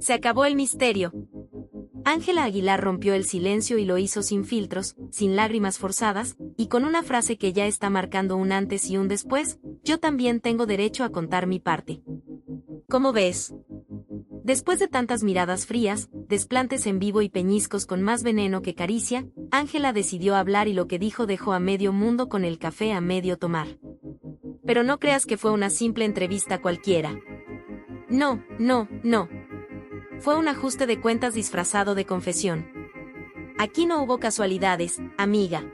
Se acabó el misterio. Ángela Aguilar rompió el silencio y lo hizo sin filtros, sin lágrimas forzadas, y con una frase que ya está marcando un antes y un después: yo también tengo derecho a contar mi parte. ¿Cómo ves? Después de tantas miradas frías, desplantes en vivo y peñiscos con más veneno que caricia, Ángela decidió hablar y lo que dijo dejó a medio mundo con el café a medio tomar. Pero no creas que fue una simple entrevista cualquiera. No. Fue un ajuste de cuentas disfrazado de confesión. Aquí no hubo casualidades, amiga.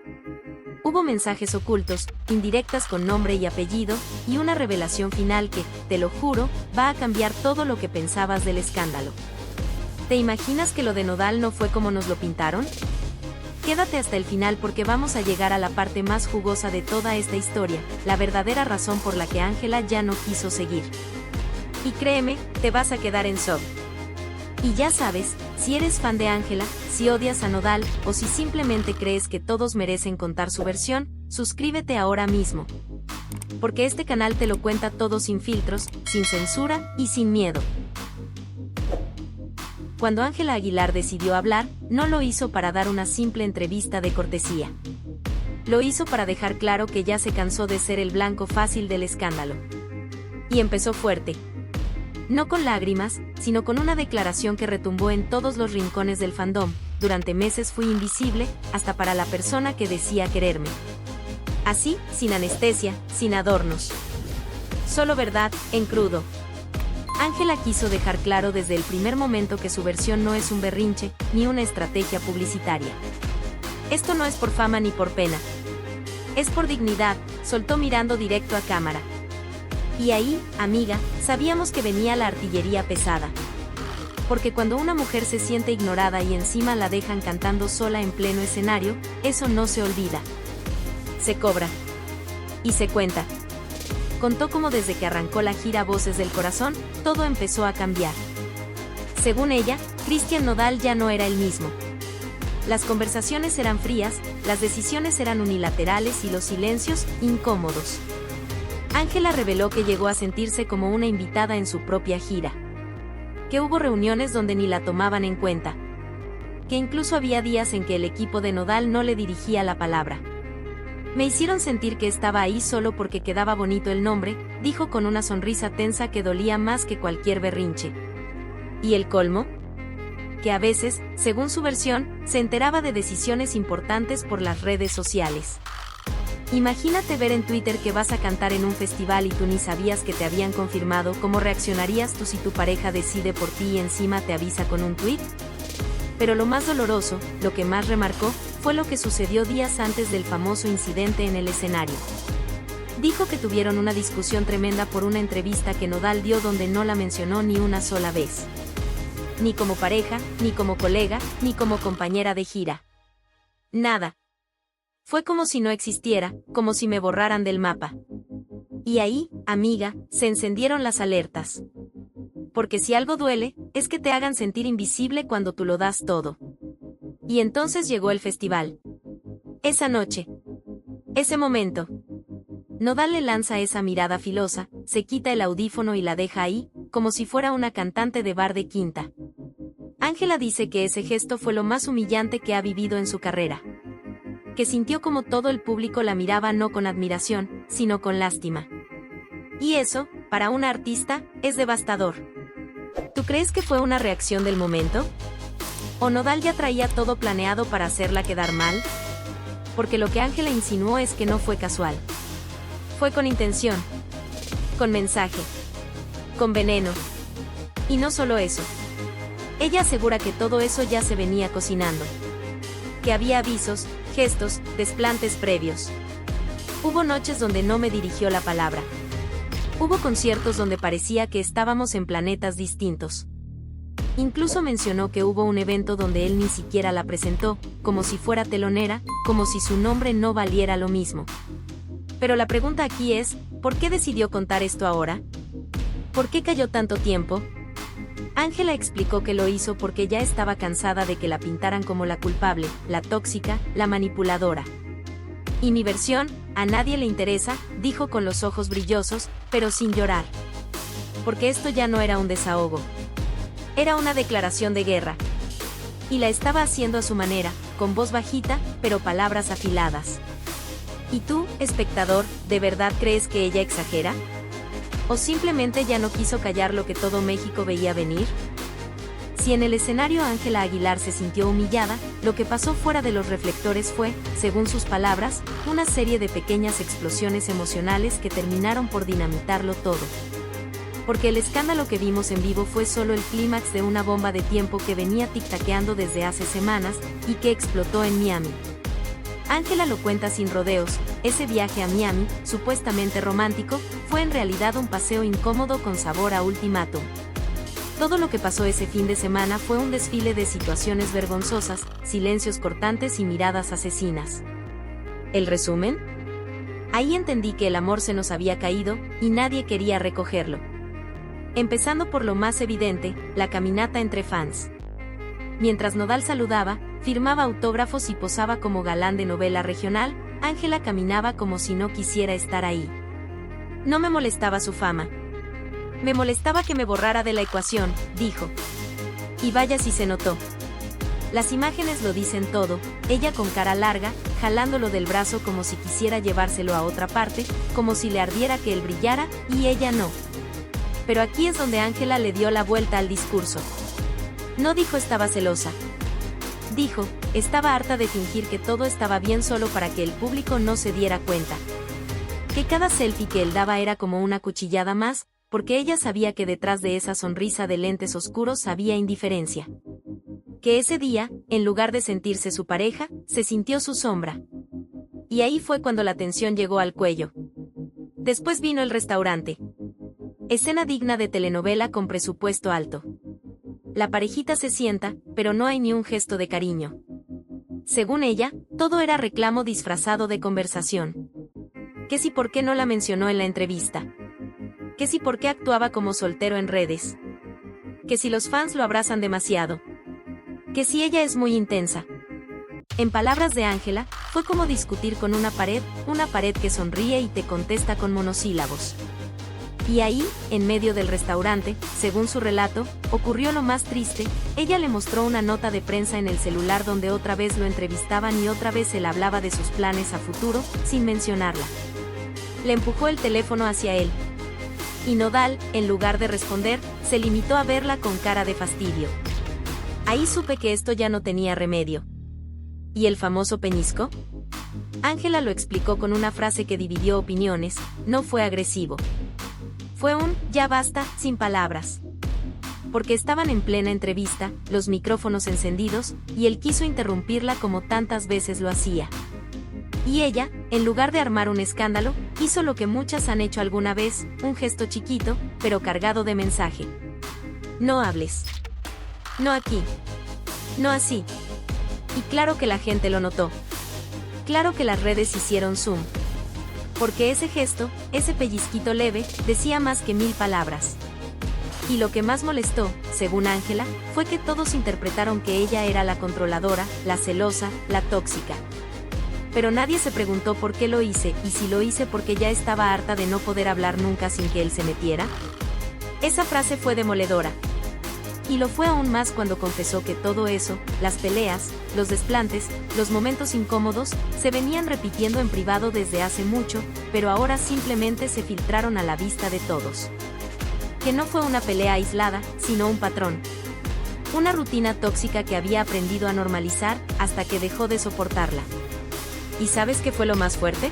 Hubo mensajes ocultos, indirectas con nombre y apellido, y una revelación final que, te lo juro, va a cambiar todo lo que pensabas del escándalo. ¿Te imaginas que lo de Nodal no fue como nos lo pintaron? Quédate hasta el final porque vamos a llegar a la parte más jugosa de toda esta historia, la verdadera razón por la que Ángela ya no quiso seguir. Y créeme, te vas a quedar en shock. Y ya sabes, si eres fan de Ángela, si odias a Nodal, o si simplemente crees que todos merecen contar su versión, suscríbete ahora mismo. Porque este canal te lo cuenta todo sin filtros, sin censura y sin miedo. Cuando Ángela Aguilar decidió hablar, no lo hizo para dar una simple entrevista de cortesía. Lo hizo para dejar claro que ya se cansó de ser el blanco fácil del escándalo. Y empezó fuerte. No con lágrimas, sino con una declaración que retumbó en todos los rincones del fandom: durante meses fui invisible, hasta para la persona que decía quererme. Así, sin anestesia, sin adornos. Solo verdad, en crudo. Ángela quiso dejar claro desde el primer momento que su versión no es un berrinche, ni una estrategia publicitaria. Esto no es por fama ni por pena. Es por dignidad, soltó mirando directo a cámara. Y ahí, amiga, sabíamos que venía la artillería pesada. Porque cuando una mujer se siente ignorada y encima la dejan cantando sola en pleno escenario, eso no se olvida. Se cobra. Y se cuenta. Contó cómo desde que arrancó la gira Voces del Corazón, todo empezó a cambiar. Según ella, Cristian Nodal ya no era el mismo. Las conversaciones eran frías, las decisiones eran unilaterales y los silencios, incómodos. Ángela reveló que llegó a sentirse como una invitada en su propia gira. Que hubo reuniones donde ni la tomaban en cuenta. Que incluso había días en que el equipo de Nodal no le dirigía la palabra. Me hicieron sentir que estaba ahí solo porque quedaba bonito el nombre, dijo con una sonrisa tensa que dolía más que cualquier berrinche. ¿Y el colmo? Que a veces, según su versión, se enteraba de decisiones importantes por las redes sociales. Imagínate ver en Twitter que vas a cantar en un festival y tú ni sabías que te habían confirmado. ¿Cómo reaccionarías tú si tu pareja decide por ti y encima te avisa con un tuit? Pero lo más doloroso, lo que más remarcó, fue lo que sucedió días antes del famoso incidente en el escenario. Dijo que tuvieron una discusión tremenda por una entrevista que Nodal dio donde no la mencionó ni una sola vez. Ni como pareja, ni como colega, ni como compañera de gira. Nada. Fue como si no existiera, como si me borraran del mapa. Y ahí, amiga, se encendieron las alertas. Porque si algo duele, es que te hagan sentir invisible cuando tú lo das todo. Y entonces llegó el festival. Esa noche. Ese momento. Nodal le lanza esa mirada filosa, se quita el audífono y la deja ahí, como si fuera una cantante de bar de quinta. Ángela dice que ese gesto fue lo más humillante que ha vivido en su carrera. Que sintió como todo el público la miraba no con admiración, sino con lástima. Y eso, para una artista, es devastador. ¿Tú crees que fue una reacción del momento? ¿O Nodal ya traía todo planeado para hacerla quedar mal? Porque lo que Ángela insinuó es que no fue casual. Fue con intención. Con mensaje. Con veneno. Y no solo eso. Ella asegura que todo eso ya se venía cocinando. Que había avisos, gestos, desplantes previos. Hubo noches donde no me dirigió la palabra. Hubo conciertos donde parecía que estábamos en planetas distintos. Incluso mencionó que hubo un evento donde él ni siquiera la presentó, como si fuera telonera, como si su nombre no valiera lo mismo. Pero la pregunta aquí es, ¿por qué decidió contar esto ahora? ¿Por qué cayó tanto tiempo? Ángela explicó que lo hizo porque ya estaba cansada de que la pintaran como la culpable, la tóxica, la manipuladora. Y mi versión, a nadie le interesa, dijo con los ojos brillosos, pero sin llorar. Porque esto ya no era un desahogo. Era una declaración de guerra. Y la estaba haciendo a su manera, con voz bajita, pero palabras afiladas. ¿Y tú, espectador, de verdad crees que ella exagera? ¿O simplemente ya no quiso callar lo que todo México veía venir? Si en el escenario Ángela Aguilar se sintió humillada, lo que pasó fuera de los reflectores fue, según sus palabras, una serie de pequeñas explosiones emocionales que terminaron por dinamitarlo todo. Porque el escándalo que vimos en vivo fue solo el clímax de una bomba de tiempo que venía tic-taqueando desde hace semanas y que explotó en Miami. Ángela lo cuenta sin rodeos, ese viaje a Miami, supuestamente romántico, fue en realidad un paseo incómodo con sabor a ultimátum. Todo lo que pasó ese fin de semana fue un desfile de situaciones vergonzosas, silencios cortantes y miradas asesinas. ¿El resumen? Ahí entendí que el amor se nos había caído, y nadie quería recogerlo. Empezando por lo más evidente, la caminata entre fans. Mientras Nodal saludaba, firmaba autógrafos y posaba como galán de novela regional, Ángela caminaba como si no quisiera estar ahí. No me molestaba su fama. Me molestaba que me borrara de la ecuación, dijo. Y vaya si se notó. Las imágenes lo dicen todo, ella con cara larga, jalándolo del brazo como si quisiera llevárselo a otra parte, como si le ardiera que él brillara, y ella no. Pero aquí es donde Ángela le dio la vuelta al discurso. No dijo estaba celosa. Dijo, estaba harta de fingir que todo estaba bien solo para que el público no se diera cuenta. Que cada selfie que él daba era como una cuchillada más, porque ella sabía que detrás de esa sonrisa de lentes oscuros había indiferencia. Que ese día, en lugar de sentirse su pareja, se sintió su sombra. Y ahí fue cuando la tensión llegó al cuello. Después vino el restaurante. Escena digna de telenovela con presupuesto alto. La parejita se sienta, pero no hay ni un gesto de cariño. Según ella, todo era reclamo disfrazado de conversación. ¿Qué si por qué no la mencionó en la entrevista? ¿Qué si por qué actuaba como soltero en redes? ¿Qué si los fans lo abrazan demasiado? ¿Qué si ella es muy intensa? En palabras de Ángela, fue como discutir con una pared que sonríe y te contesta con monosílabos. Y ahí, en medio del restaurante, según su relato, ocurrió lo más triste, ella le mostró una nota de prensa en el celular donde otra vez lo entrevistaban y otra vez él hablaba de sus planes a futuro, sin mencionarla. Le empujó el teléfono hacia él. Y Nodal, en lugar de responder, se limitó a verla con cara de fastidio. Ahí supe que esto ya no tenía remedio. ¿Y el famoso peñisco? Ángela lo explicó con una frase que dividió opiniones, no fue agresivo. Fue un, ya basta, sin palabras. Porque estaban en plena entrevista, los micrófonos encendidos, y él quiso interrumpirla como tantas veces lo hacía. Y ella, en lugar de armar un escándalo, hizo lo que muchas han hecho alguna vez, un gesto chiquito, pero cargado de mensaje. No hables. No aquí. No así. Y claro que la gente lo notó. Claro que las redes hicieron zoom. Porque ese gesto, ese pellizquito leve, decía más que 1000 palabras. Y lo que más molestó, según Ángela, fue que todos interpretaron que ella era la controladora, la celosa, la tóxica. Pero nadie se preguntó por qué lo hice, y si lo hice porque ya estaba harta de no poder hablar nunca sin que él se metiera. Esa frase fue demoledora. Y lo fue aún más cuando confesó que todo eso, las peleas, los desplantes, los momentos incómodos, se venían repitiendo en privado desde hace mucho, pero ahora simplemente se filtraron a la vista de todos. Que no fue una pelea aislada, sino un patrón. Una rutina tóxica que había aprendido a normalizar hasta que dejó de soportarla. ¿Y sabes qué fue lo más fuerte?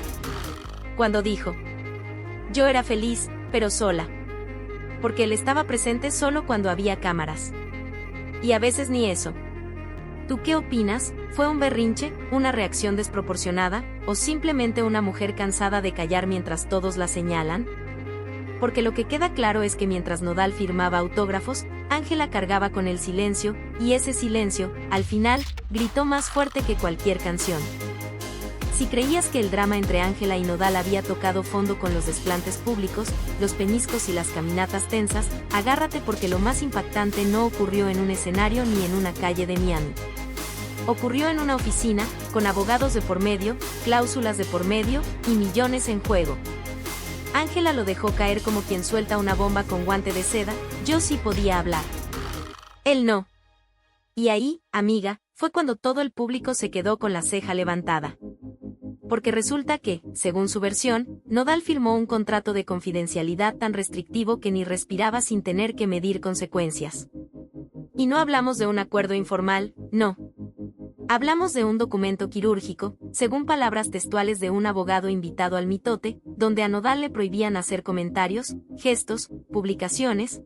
Cuando dijo: yo era feliz, pero sola. Porque él estaba presente solo cuando había cámaras. Y a veces ni eso. ¿Tú qué opinas? ¿Fue un berrinche, una reacción desproporcionada, o simplemente una mujer cansada de callar mientras todos la señalan? Porque lo que queda claro es que mientras Nodal firmaba autógrafos, Ángela cargaba con el silencio, y ese silencio, al final, gritó más fuerte que cualquier canción. Si creías que el drama entre Ángela y Nodal había tocado fondo con los desplantes públicos, los peñiscos y las caminatas tensas, agárrate porque lo más impactante no ocurrió en un escenario ni en una calle de Miami. Ocurrió en una oficina, con abogados de por medio, cláusulas de por medio, y millones en juego. Ángela lo dejó caer como quien suelta una bomba con guante de seda, yo sí podía hablar. Él no. Y ahí, amiga, fue cuando todo el público se quedó con la ceja levantada. Porque resulta que, según su versión, Nodal firmó un contrato de confidencialidad tan restrictivo que ni respiraba sin tener que medir consecuencias. Y no hablamos de un acuerdo informal, no. Hablamos de un documento quirúrgico, según palabras textuales de un abogado invitado al mitote, donde a Nodal le prohibían hacer comentarios, gestos, publicaciones,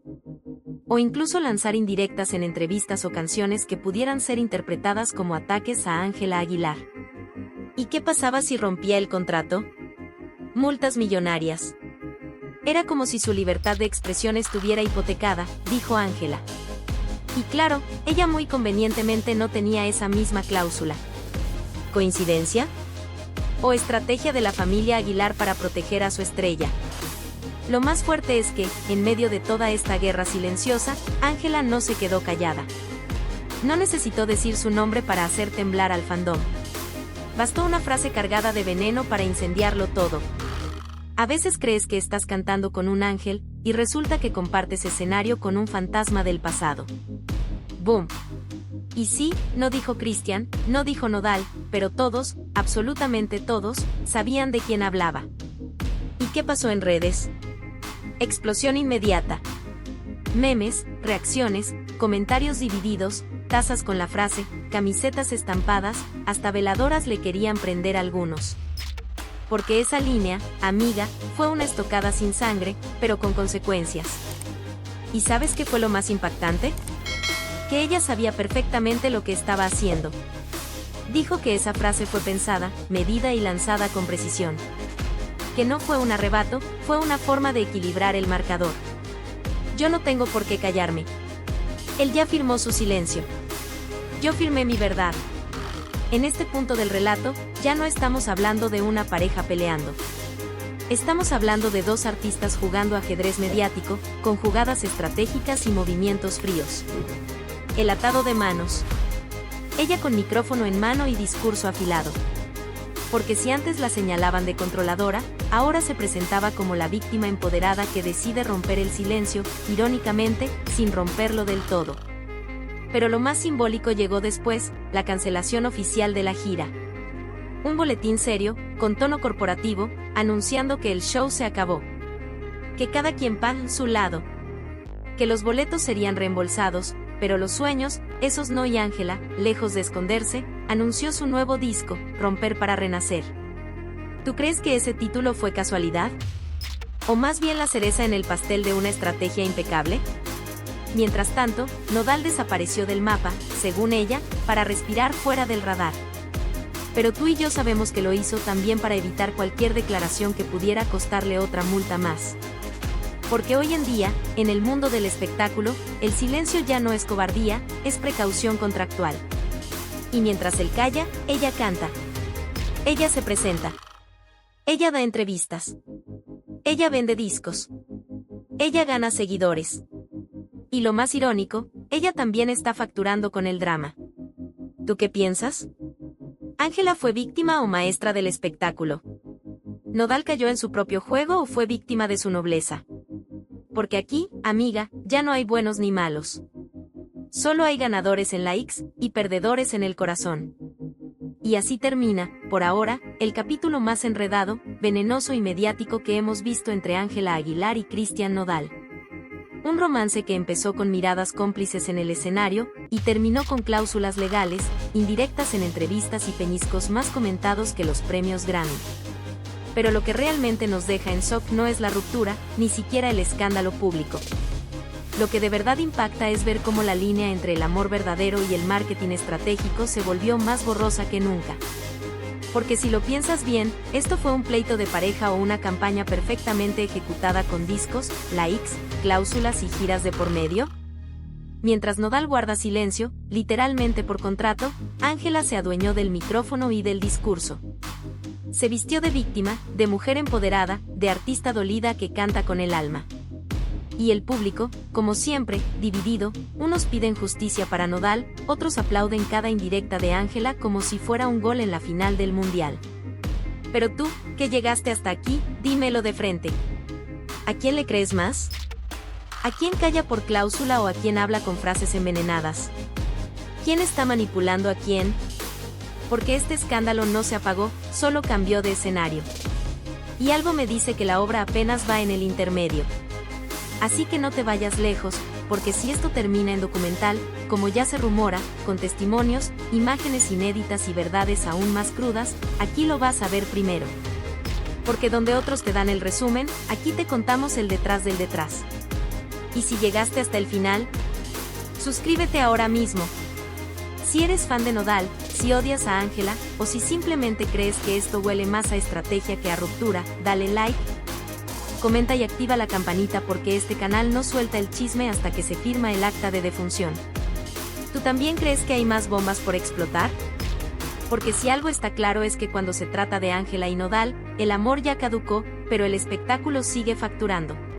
o incluso lanzar indirectas en entrevistas o canciones que pudieran ser interpretadas como ataques a Ángela Aguilar. ¿Y qué pasaba si rompía el contrato? Multas millonarias. Era como si su libertad de expresión estuviera hipotecada, dijo Ángela. Y claro, ella muy convenientemente no tenía esa misma cláusula. ¿Coincidencia? ¿O estrategia de la familia Aguilar para proteger a su estrella? Lo más fuerte es que, en medio de toda esta guerra silenciosa, Ángela no se quedó callada. No necesitó decir su nombre para hacer temblar al fandom. Bastó una frase cargada de veneno para incendiarlo todo. A veces crees que estás cantando con un ángel, y resulta que compartes escenario con un fantasma del pasado. ¡Boom! Y sí, no dijo Cristian, no dijo Nodal, pero todos, absolutamente todos, sabían de quién hablaba. ¿Y qué pasó en redes? Explosión inmediata. Memes, reacciones, comentarios divididos, tazas con la frase, camisetas estampadas, hasta veladoras le querían prender algunos. Porque esa línea, amiga, fue una estocada sin sangre, pero con consecuencias. ¿Y sabes qué fue lo más impactante? Que ella sabía perfectamente lo que estaba haciendo. Dijo que esa frase fue pensada, medida y lanzada con precisión. Que no fue un arrebato, fue una forma de equilibrar el marcador. Yo no tengo por qué callarme. Él ya firmó su silencio. Yo firmé mi verdad. En este punto del relato, ya no estamos hablando de una pareja peleando. Estamos hablando de dos artistas jugando ajedrez mediático, con jugadas estratégicas y movimientos fríos. El atado de manos. Ella con micrófono en mano y discurso afilado. Porque si antes la señalaban de controladora, ahora se presentaba como la víctima empoderada que decide romper el silencio, irónicamente, sin romperlo del todo. Pero lo más simbólico llegó después, la cancelación oficial de la gira. Un boletín serio, con tono corporativo, anunciando que el show se acabó. Que cada quien paga su lado. Que los boletos serían reembolsados, pero los sueños, esos no, y Ángela, lejos de esconderse, anunció su nuevo disco, Romper para Renacer. ¿Tú crees que ese título fue casualidad? ¿O más bien la cereza en el pastel de una estrategia impecable? Mientras tanto, Nodal desapareció del mapa, según ella, para respirar fuera del radar. Pero tú y yo sabemos que lo hizo también para evitar cualquier declaración que pudiera costarle otra multa más. Porque hoy en día, en el mundo del espectáculo, el silencio ya no es cobardía, es precaución contractual. Y mientras él calla, ella canta. Ella se presenta. Ella da entrevistas. Ella vende discos. Ella gana seguidores. Y lo más irónico, ella también está facturando con el drama. ¿Tú qué piensas? ¿Ángela fue víctima o maestra del espectáculo? ¿Nodal cayó en su propio juego o fue víctima de su nobleza? Porque aquí, amiga, ya no hay buenos ni malos. Solo hay ganadores en likes y perdedores en el corazón. Y así termina, por ahora, el capítulo más enredado, venenoso y mediático que hemos visto entre Ángela Aguilar y Cristian Nodal. Un romance que empezó con miradas cómplices en el escenario y terminó con cláusulas legales, indirectas en entrevistas y peñiscos más comentados que los premios Grammy. Pero lo que realmente nos deja en shock no es la ruptura, ni siquiera el escándalo público. Lo que de verdad impacta es ver cómo la línea entre el amor verdadero y el marketing estratégico se volvió más borrosa que nunca. Porque si lo piensas bien, esto fue un pleito de pareja o una campaña perfectamente ejecutada con discos, likes, cláusulas y giras de por medio. Mientras Nodal guarda silencio, literalmente por contrato, Ángela se adueñó del micrófono y del discurso. Se vistió de víctima, de mujer empoderada, de artista dolida que canta con el alma. Y el público, como siempre, dividido, unos piden justicia para Nodal, otros aplauden cada indirecta de Ángela como si fuera un gol en la final del Mundial. Pero tú, que llegaste hasta aquí, dímelo de frente. ¿A quién le crees más? ¿A quién calla por cláusula o a quién habla con frases envenenadas? ¿Quién está manipulando a quién? Porque este escándalo no se apagó, solo cambió de escenario. Y algo me dice que la obra apenas va en el intermedio. Así que no te vayas lejos, porque si esto termina en documental, como ya se rumora, con testimonios, imágenes inéditas y verdades aún más crudas, aquí lo vas a ver primero. Porque donde otros te dan el resumen, aquí te contamos el detrás del detrás. Y si llegaste hasta el final, suscríbete ahora mismo. Si eres fan de Nodal, si odias a Ángela, o si simplemente crees que esto huele más a estrategia que a ruptura, dale like, comenta y activa la campanita porque este canal no suelta el chisme hasta que se firma el acta de defunción. ¿Tú también crees que hay más bombas por explotar? Porque si algo está claro es que cuando se trata de Ángela y Nodal, el amor ya caducó, pero el espectáculo sigue facturando.